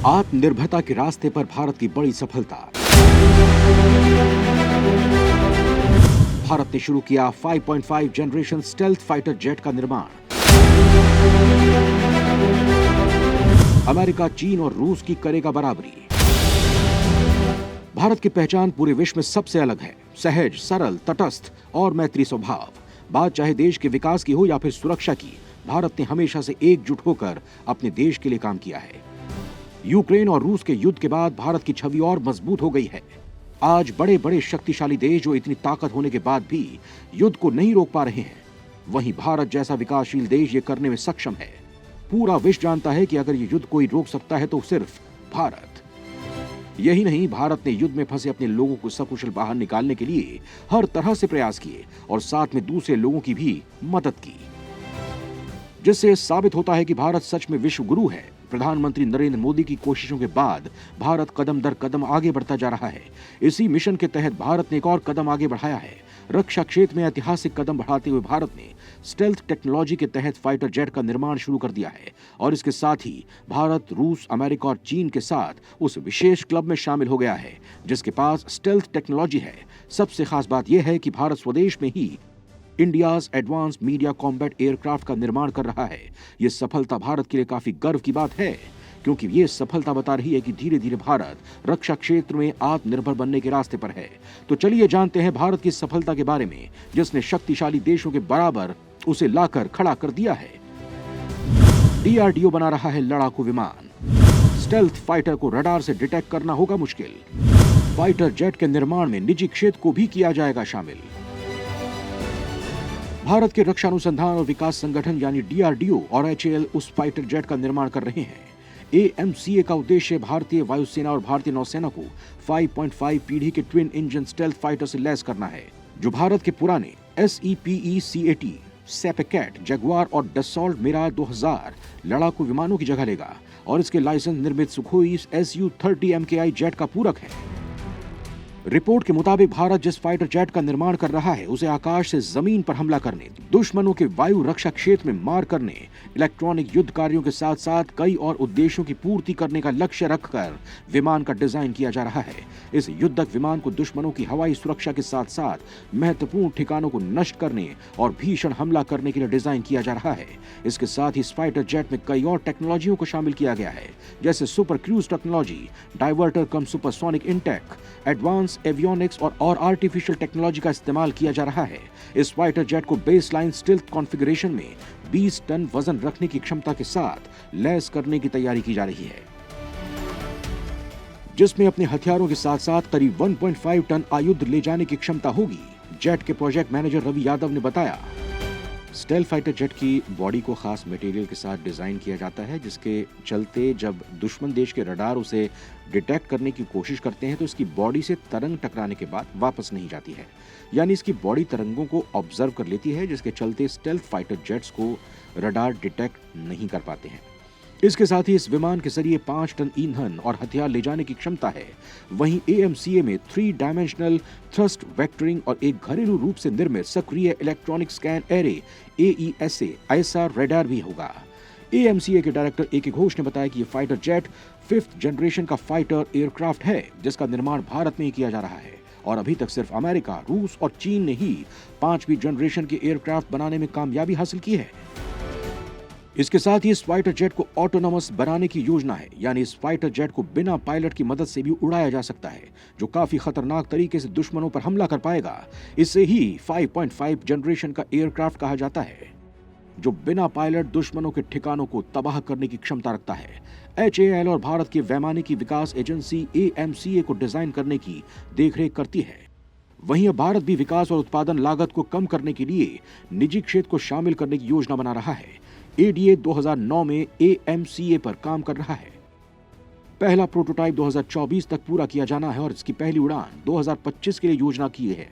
आत्मनिर्भरता के रास्ते पर भारत की बड़ी सफलता। भारत ने शुरू किया 5.5 जनरेशन स्टेल्थ फाइटर जेट का निर्माण। अमेरिका, चीन और रूस की करेगा बराबरी। भारत की पहचान पूरे विश्व में सबसे अलग है। सहज, सरल, तटस्थ और मैत्री स्वभाव। बात चाहे देश के विकास की हो या फिर सुरक्षा की, भारत ने हमेशा से एकजुट होकर अपने देश के लिए काम किया है। यूक्रेन और रूस के युद्ध के बाद भारत की छवि और मजबूत हो गई है। आज बड़े बड़े शक्तिशाली देश जो इतनी ताकत होने के बाद भी युद्ध को नहीं रोक पा रहे हैं, वहीं भारत जैसा विकासशील देश ये करने में सक्षम है। पूरा विश्व जानता है कि अगर ये युद्ध कोई रोक सकता है तो सिर्फ भारत। यही नहीं, भारत ने युद्ध में फंसे अपने लोगों को सकुशल बाहर निकालने के लिए हर तरह से प्रयास किए और साथ में दूसरे लोगों की भी मदद की, जिससे साबित होता है कि भारत सच में विश्व गुरु है। प्रधानमंत्री नरेंद्र मोदी की कोशिशों के बाद भारत कदम दर कदम आगे बढ़ता जा रहा है। इसी मिशन के तहत भारत ने एक और कदम आगे बढ़ाया है। रक्षा क्षेत्र में ऐतिहासिक कदम बढ़ाते हुए भारत ने स्टेल्थ टेक्नोलॉजी के तहत फाइटर जेट का निर्माण शुरू कर दिया है और इसके साथ ही भारत, रूस, अमेरिका और चीन के साथ उस विशेष क्लब में शामिल हो गया है जिसके पास स्टेल्थ टेक्नोलॉजी है। सबसे खास बात यह है कि भारत स्वदेश में ही India's advanced medium combat aircraft का निर्माण कर रहा है। यह सफलता भारत के लिए काफी गर्व की बात है, क्योंकि ये सफलता बता रही है कि धीरे धीरे भारत रक्षा क्षेत्र में आत्मनिर्भर बनने के रास्ते पर है। तो चलिए जानते हैं भारत की सफलता के बारे में, जिसने शक्तिशाली देशों के बराबर उसे लाकर खड़ा कर दिया है। डीआरडीओ बना रहा है लड़ाकू विमान। स्टेल्थ फाइटर को रडार से डिटेक्ट करना होगा मुश्किल। फाइटर जेट के निर्माण में निजी क्षेत्र को भी किया जाएगा शामिल। भारत के रक्षा अनुसंधान और विकास संगठन यानी डीआरडीओ और एचएएल उस फाइटर जेट का निर्माण कर रहे हैं। एएमसीए का उद्देश्य भारतीय वायुसेना और भारतीय नौसेना को 5.5 पीढ़ी के ट्विन इंजन स्टेल्थ फाइटर से लैस करना है, जो भारत के पुराने SEPECAT, सेपेकैट, जगुआर और डसॉल्ट मिराज 2000 लड़ाकू विमानों की जगह लेगा और इसके लाइसेंस निर्मित सुखोई Su-30 MKI जेट का पूरक है। रिपोर्ट के मुताबिक भारत जिस फाइटर जेट का निर्माण कर रहा है उसे आकाश से जमीन पर हमला करने, दुश्मनों के वायु रक्षा क्षेत्र में मार करने, इलेक्ट्रॉनिक युद्ध कार्यों के साथ साथ कई और उद्देश्यों की पूर्ति करने का लक्ष्य रखकर विमान का डिजाइन किया जा रहा है। इस युद्धक विमान को दुश्मनों की हवाई सुरक्षा के साथ साथ महत्वपूर्ण ठिकानों को नष्ट करने और भीषण हमला करने के लिए डिजाइन किया जा रहा है। इसके साथ ही इस फाइटर जेट में कई और टेक्नोलॉजियों को शामिल किया गया है, जैसे सुपर क्रूज टेक्नोलॉजी, डाइवर्टर कम सुपरसोनिक इनटेक, एडवांस एवियोनिक्स और आर्टिफिशियल टेक्नोलॉजी का इस्तेमाल किया जा रहा है। इस फाइटर जेट को बेसलाइन स्टील्थ कॉन्फ़िगरेशन में 20 टन वजन रखने की क्षमता के साथ लैस करने की तैयारी की जा रही है, जिसमें अपने हथियारों के साथ साथ करीब 1.5 टन आयुध ले जाने की क्षमता होगी। जेट के प्रोजेक्ट मैनेजर रवि यादव ने बताया, स्टेल्थ फाइटर जेट की बॉडी को खास मटेरियल के साथ डिजाइन किया जाता है, जिसके चलते जब दुश्मन देश के रडार उसे डिटेक्ट करने की कोशिश करते हैं तो इसकी बॉडी से तरंग टकराने के बाद वापस नहीं जाती है, यानी इसकी बॉडी तरंगों को ऑब्जर्व कर लेती है, जिसके चलते स्टेल्थ फाइटर जेट्स को रडार डिटेक्ट नहीं कर पाते हैं। इसके साथ ही इस विमान के जरिए 5 टन ईंधन और हथियार ले जाने की क्षमता है। वहीं एएमसीए में 3 डायमेंशनल थ्रस्ट वेक्टरिंग और एक घरेलू रूप से निर्मित सक्रिय electronic scan array AESA ISR radar भी होगा। एएमसीए के डायरेक्टर AK घोष ने बताया कि ये फाइटर जेट 5th जनरेशन का फाइटर एयरक्राफ्ट है, जिसका निर्माण भारत में ही किया जा रहा है और अभी तक सिर्फ अमेरिका, रूस और चीन ने ही 5वीं जनरेशन के एयरक्राफ्ट बनाने में कामयाबी हासिल की है। इसके साथ ही इस फाइटर जेट को ऑटोनोमस बनाने की योजना है, यानी इस फाइटर जेट को बिना पायलट की मदद से भी उड़ाया जा सकता है, जो काफी खतरनाक तरीके से दुश्मनों पर हमला कर पाएगा। इसे ही 5.5 जनरेशन का एयरक्राफ्ट कहा जाता है, जो बिना पायलट दुश्मनों के ठिकानों को तबाह करने की क्षमता रखता है। HAL और भारत की वैमानिकी विकास एजेंसी AMCA को डिजाइन करने की देखरेख करती है। वहीं अब भारत भी विकास और उत्पादन लागत को कम करने के लिए निजी क्षेत्र को शामिल करने की योजना बना रहा है। ADA 2009 में AMCA पर काम कर रहा है। पहला प्रोटोटाइप 2024 तक पूरा किया जाना है और इसकी पहली उड़ान 2025 के लिए योजना की है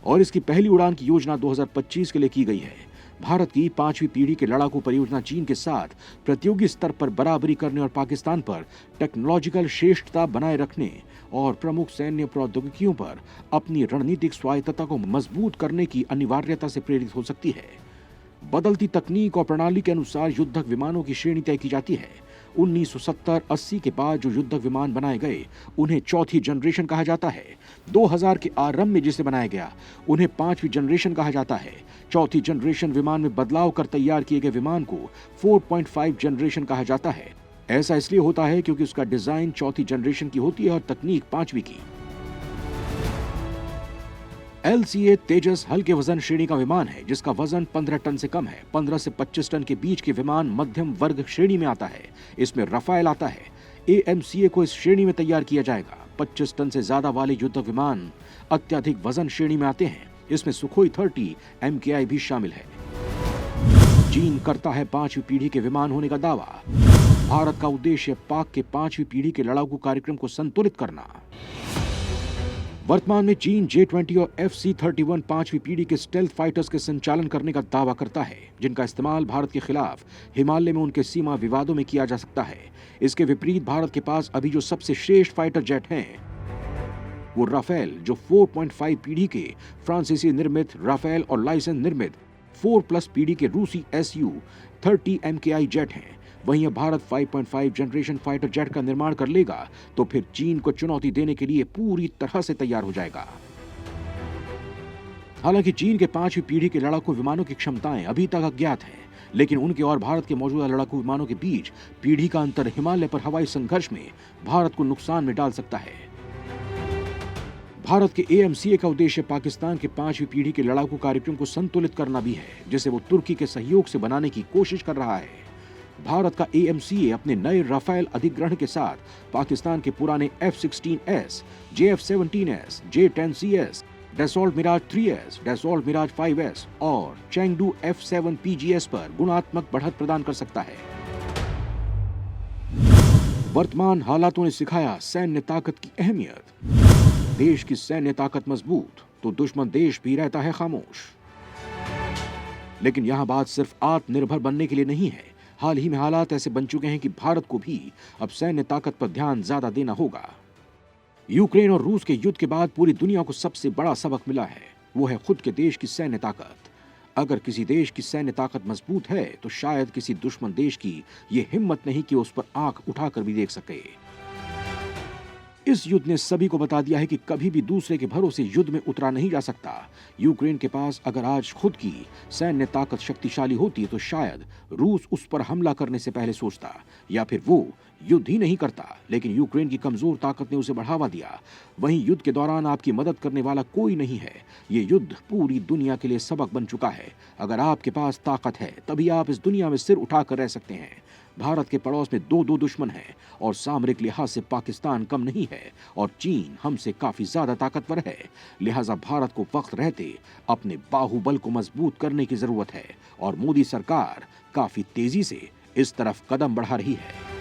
और इसकी पहली उड़ान की योजना 2025 के लिए की गई है। भारत की 5वीं पीढ़ी के लड़ाकू परियोजना चीन के साथ प्रतियोगी स्तर पर बराबरी करने और पाकिस्तान पर टेक्नोलॉजिकल श्रेष्ठता बनाए रखने और प्रमुख सैन्य प्रौद्योगिकियों पर अपनी रणनीतिक स्वायत्तता को मजबूत करने की अनिवार्यता से प्रेरित हो सकती है। बदलती तकनीक और प्रणाली के अनुसार युद्धक विमानों की श्रेणी तय की जाती है। 1970-80 के बाद जो युद्धक विमान बनाए गए उन्हें चौथी जनरेशन कहा जाता है। 2000 के आरंभ में जिसे बनाया गया उन्हें पांचवी जनरेशन कहा जाता है। चौथी जनरेशन विमान में बदलाव कर तैयार किए गए विमान को 4.5 जनरेशन कहा जाता है। ऐसा इसलिए होता है क्योंकि उसका डिजाइन चौथी जनरेशन की होती है और तकनीक पांचवी की। LCA तेजस हल्के वजन श्रेणी का विमान है जिसका वजन 15 टन से कम है। 15 से 25 टन के बीच के विमान मध्यम वर्ग श्रेणी में आता है। इसमें रफाल आता है। AMCA को इस श्रेणी में तैयार किया जाएगा। 25 टन से ज्यादा वाले युद्धक विमान अत्यधिक वजन श्रेणी में आते हैं। इसमें सुखोई 30 MKI भी शामिल है। चीन करता है 5वीं पीढ़ी के विमान होने का दावा। भारत का उद्देश्य पाक के 5वीं पीढ़ी के लड़ाकू कार्यक्रम को संतुलित करना। वर्तमान में चीन J-20 और FC-31 5वीं पीढ़ी के स्टेल्थ फाइटर्स के संचालन करने का दावा करता है, जिनका इस्तेमाल भारत के खिलाफ हिमालय में उनके सीमा विवादों में किया जा सकता है। इसके विपरीत भारत के पास अभी जो सबसे श्रेष्ठ फाइटर जेट हैं वो राफेल, जो 4.5 पीढ़ी के फ्रांसीसी निर्मित राफेल और लाइसेंस निर्मित 4+ पीढ़ी के रूसी Su-30 MKI जेट हैं। वहीं अब भारत 5.5 जनरेशन फाइटर जेट का निर्माण कर लेगा तो फिर चीन को चुनौती देने के लिए पूरी तरह से तैयार हो जाएगा। हालांकि चीन के 5वीं पीढ़ी के लड़ाकू विमानों की क्षमताएं अभी तक अज्ञात हैं, लेकिन उनके और भारत के मौजूदा लड़ाकू विमानों के बीच पीढ़ी का अंतर हिमालय पर हवाई संघर्ष में भारत को नुकसान में डाल सकता है। भारत के AMCA का उद्देश्य पाकिस्तान के 5वीं पीढ़ी के लड़ाकू कार्यक्रम को संतुलित करना भी है, जिसे वो तुर्की के सहयोग से बनाने की कोशिश कर रहा है। भारत का AMCA अपने नए राफेल अधिग्रहण के साथ पाकिस्तान के पुराने F-16S, JF-17S, J-10CS, Dassault Miraj 3S, Dassault Miraj 5S और चेंगडू F-7 PGS पर गुणात्मक बढ़त प्रदान कर सकता है। वर्तमान हालातों ने सिखाया सैन्य ताकत की अहमियत। देश की सैन्य ताकत मजबूत तो दुश्मन देश भी रहता है खामोश। लेकिन यहां बात सिर्फ आत्मनिर्भर बनने के लिए नहीं है। हाल ही में हालात ऐसे बन चुके हैं कि भारत को भी अब सैन्य ताकत पर ध्यान ज्यादा देना होगा। यूक्रेन और रूस के युद्ध के बाद पूरी दुनिया को सबसे बड़ा सबक मिला है, वो है खुद के देश की सैन्य ताकत। अगर किसी देश की सैन्य ताकत मजबूत है तो शायद किसी दुश्मन देश की ये हिम्मत नहीं कि उस पर आंख उठाकर भी देख सके। इस युद्ध ने सभी को बता दिया है कि कभी भी दूसरे के भरोसे युद्ध में उतरा नहीं जा सकता। यूक्रेन के पास अगर आज खुद की सैन्य ताकत शक्तिशाली होती तो शायद रूस उस पर हमला करने से पहले सोचता, या फिर वो युद्ध ही नहीं करता। लेकिन यूक्रेन की कमजोर ताकत ने उसे बढ़ावा दिया। वहीं युद्ध के दौरान आपकी मदद करने वाला कोई नहीं है। ये युद्ध पूरी दुनिया के लिए सबक बन चुका है। अगर आपके पास ताकत है तभी आप इस दुनिया में सिर उठाकर रह सकते हैं। भारत के पड़ोस में दो दुश्मन हैं और सामरिक लिहाज से पाकिस्तान कम नहीं है और चीन हमसे काफी ज्यादा ताकतवर है। लिहाजा भारत को वक्त रहते अपने बाहुबल को मजबूत करने की जरूरत है और मोदी सरकार काफी तेजी से इस तरफ कदम बढ़ा रही है।